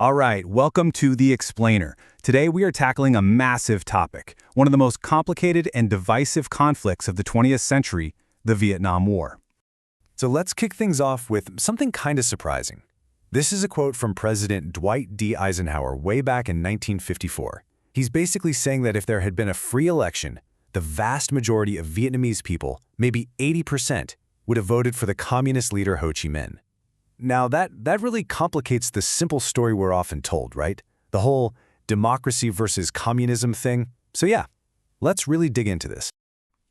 All right, welcome to The Explainer. Today we are tackling a massive topic, one of the most complicated and divisive conflicts of the 20th century, the Vietnam War. So let's kick things off with something kind of surprising. This is a quote from President Dwight D. Eisenhower way back in 1954. He's basically saying that if there had been a free election, the vast majority of Vietnamese people, maybe 80%, would have voted for the communist leader Ho Chi Minh. Now, that really complicates the simple story we're often told, right? The whole democracy versus communism thing. So yeah, let's really dig into this.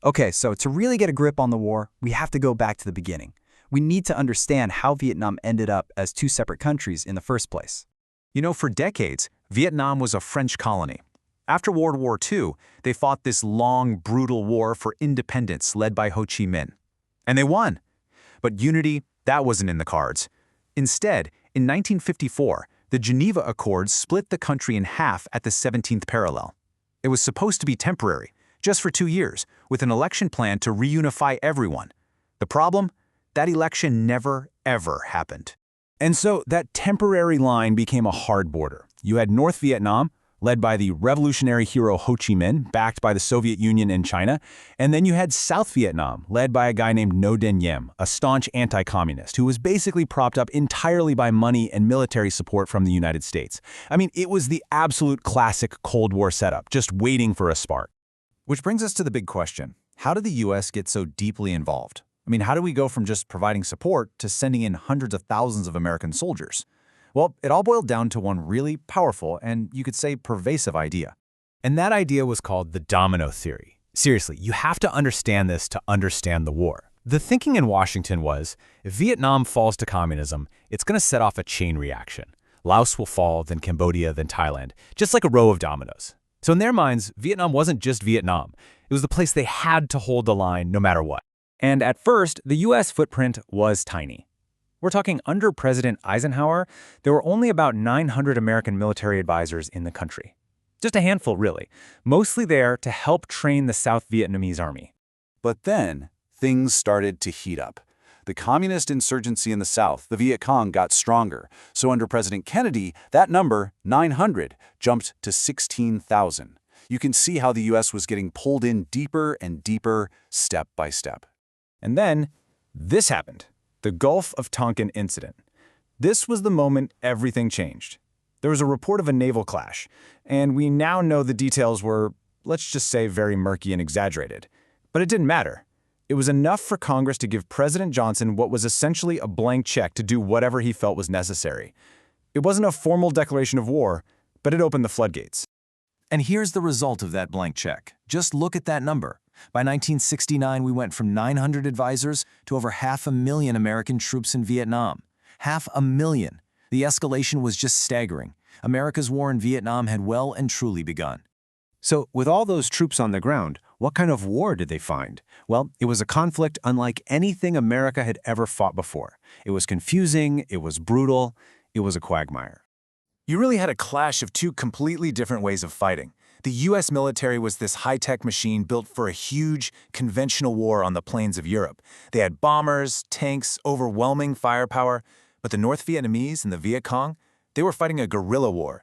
Okay, so to really get a grip on the war, we have to go back to the beginning. We need to understand how Vietnam ended up as two separate countries in the first place. You know, for decades, Vietnam was a French colony. After World War II, they fought this long, brutal war for independence led by Ho Chi Minh. And they won. But unity, that wasn't in the cards. Instead, in 1954, the Geneva Accords split the country in half at the 17th parallel. It was supposed to be temporary, just for 2 years, with an election plan to reunify everyone. The problem? That election never, ever happened. And so that temporary line became a hard border. You had North Vietnam, led by the revolutionary hero Ho Chi Minh, backed by the Soviet Union and China, and then you had South Vietnam, led by a guy named Ngo Dinh Diem, a staunch anti-communist who was basically propped up entirely by money and military support from the United States. I mean, it was the absolute classic Cold War setup, just waiting for a spark. Which brings us to the big question. How did the U.S. get so deeply involved? I mean, how do we go from just providing support to sending in hundreds of thousands of American soldiers? Well, it all boiled down to one really powerful and, you could say, pervasive idea. And that idea was called the domino theory. Seriously, you have to understand this to understand the war. The thinking in Washington was, if Vietnam falls to communism, it's going to set off a chain reaction. Laos will fall, then Cambodia, then Thailand, just like a row of dominoes. So in their minds, Vietnam wasn't just Vietnam. It was the place they had to hold the line no matter what. And at first, the U.S. footprint was tiny. We're talking under President Eisenhower, there were only about 900 American military advisors in the country. Just a handful, really, mostly there to help train the South Vietnamese army. But then, things started to heat up. The communist insurgency in the South, the Viet Cong, got stronger. So under President Kennedy, that number, 900, jumped to 16,000. You can see how the U.S. was getting pulled in deeper and deeper, step by step. And then, this happened. The Gulf of Tonkin incident. This was the moment everything changed. There was a report of a naval clash, and we now know the details were, let's just say, very murky and exaggerated. But it didn't matter. It was enough for Congress to give President Johnson what was essentially a blank check to do whatever he felt was necessary. It wasn't a formal declaration of war, but it opened the floodgates. And here's the result of that blank check. Just look at that number. By 1969, we went from 900 advisors to over 500,000 American troops in Vietnam. 500,000. The escalation was just staggering. America's war in Vietnam had well and truly begun. So, with all those troops on the ground, what kind of war did they find? Well, it was a conflict unlike anything America had ever fought before. It was confusing, it was brutal, it was a quagmire. You really had a clash of two completely different ways of fighting. The U.S. military was this high-tech machine built for a huge, conventional war on the plains of Europe. They had bombers, tanks, overwhelming firepower. But the North Vietnamese and the Viet Cong, they were fighting a guerrilla war.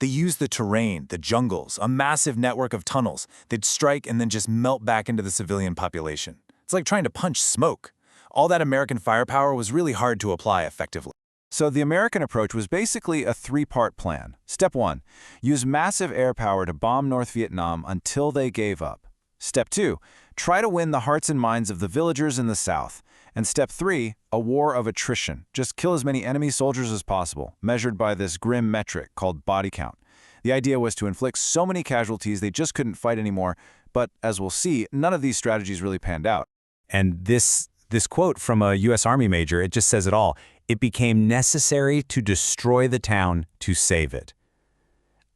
They used the terrain, the jungles, a massive network of tunnels. They'd strike and then just melt back into the civilian population. It's like trying to punch smoke. All that American firepower was really hard to apply effectively. So the American approach was basically a three-part plan. Step 1, use massive air power to bomb North Vietnam until they gave up. Step 2, try to win the hearts and minds of the villagers in the South. And Step 3, a war of attrition. Just kill as many enemy soldiers as possible, measured by this grim metric called body count. The idea was to inflict so many casualties they just couldn't fight anymore, but as we'll see, none of these strategies really panned out. And this quote from a U.S. Army major, it just says it all. It became necessary to destroy the town to save it.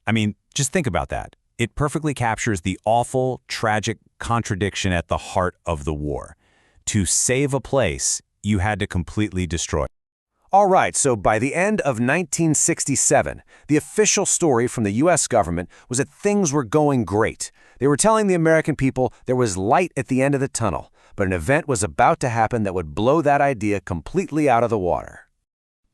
I mean, just think about that. It perfectly captures the awful, tragic contradiction at the heart of the war. To save a place, you had to completely destroy. All right, so by the end of 1967, the official story from the U.S. government was that things were going great. They were telling the American people there was light at the end of the tunnel, but an event was about to happen that would blow that idea completely out of the water.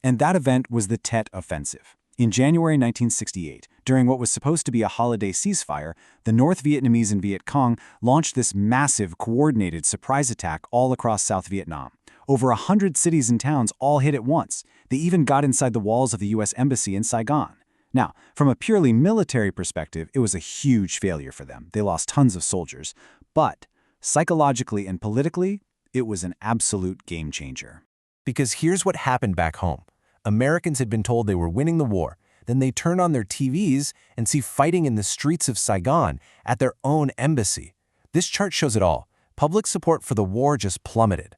And that event was the Tet Offensive. In January 1968, during what was supposed to be a holiday ceasefire, the North Vietnamese and Viet Cong launched this massive, coordinated surprise attack all across South Vietnam. Over 100 cities and towns all hit at once. They even got inside the walls of the U.S. Embassy in Saigon. Now, from a purely military perspective, it was a huge failure for them. They lost tons of soldiers. But psychologically and politically, it was an absolute game changer. Because here's what happened back home. Americans had been told they were winning the war. Then they turn on their TVs and see fighting in the streets of Saigon at their own embassy. This chart shows it all. Public support for the war just plummeted.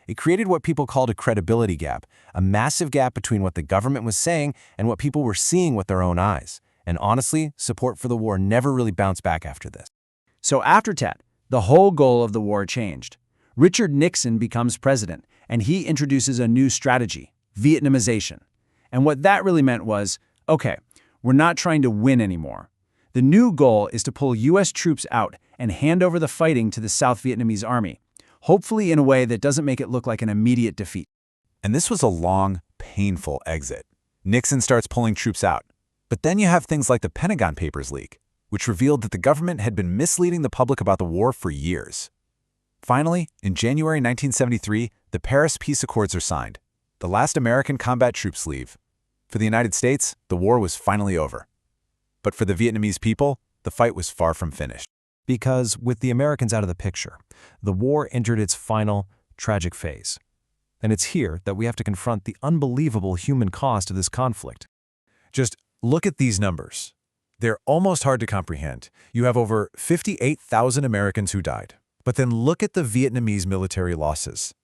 It created what people called a credibility gap, a massive gap between what the government was saying and what people were seeing with their own eyes. And honestly, support for the war never really bounced back after this. So after Tet, the whole goal of the war changed. Richard Nixon becomes president, and he introduces a new strategy, Vietnamization. And what that really meant was, okay, we're not trying to win anymore. The new goal is to pull U.S. troops out and hand over the fighting to the South Vietnamese army, hopefully in a way that doesn't make it look like an immediate defeat. And this was a long, painful exit. Nixon starts pulling troops out. But then you have things like the Pentagon Papers leak, which revealed that the government had been misleading the public about the war for years. Finally, in January 1973, the Paris Peace Accords are signed. The last American combat troops leave. For the United States, the war was finally over. But for the Vietnamese people, the fight was far from finished. Because with the Americans out of the picture, the war entered its final, tragic phase. And it's here that we have to confront the unbelievable human cost of this conflict. Just look at these numbers. They're almost hard to comprehend. You have over 58,000 Americans who died. But then look at the Vietnamese military losses.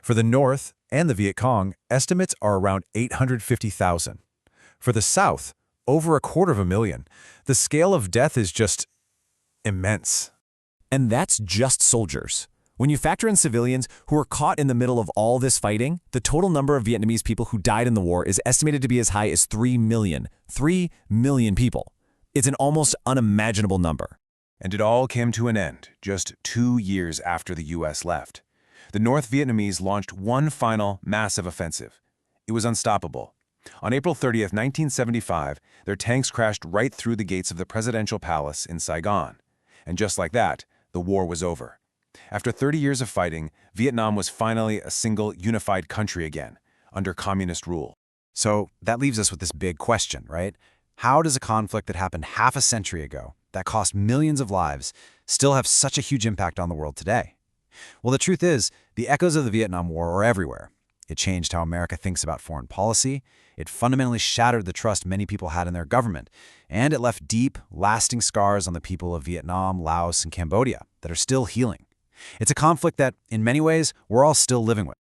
For the North and the Viet Cong, estimates are around 850,000. For the South, over 250,000. The scale of death is just immense. And that's just soldiers. When you factor in civilians who were caught in the middle of all this fighting, the total number of Vietnamese people who died in the war is estimated to be as high as 3 million. 3 million people. It's an almost unimaginable number. And it all came to an end just 2 years after the U.S. left. The North Vietnamese launched one final massive offensive. It was unstoppable. On April 30th, 1975, their tanks crashed right through the gates of the presidential palace in Saigon. And just like that, the war was over. After 30 years of fighting, Vietnam was finally a single, unified country again, under communist rule. So that leaves us with this big question, right? How does a conflict that happened half a century ago, that cost millions of lives, still have such a huge impact on the world today? Well, the truth is, the echoes of the Vietnam War are everywhere. It changed how America thinks about foreign policy, it fundamentally shattered the trust many people had in their government, and it left deep, lasting scars on the people of Vietnam, Laos, and Cambodia that are still healing. It's a conflict that, in many ways, we're all still living with.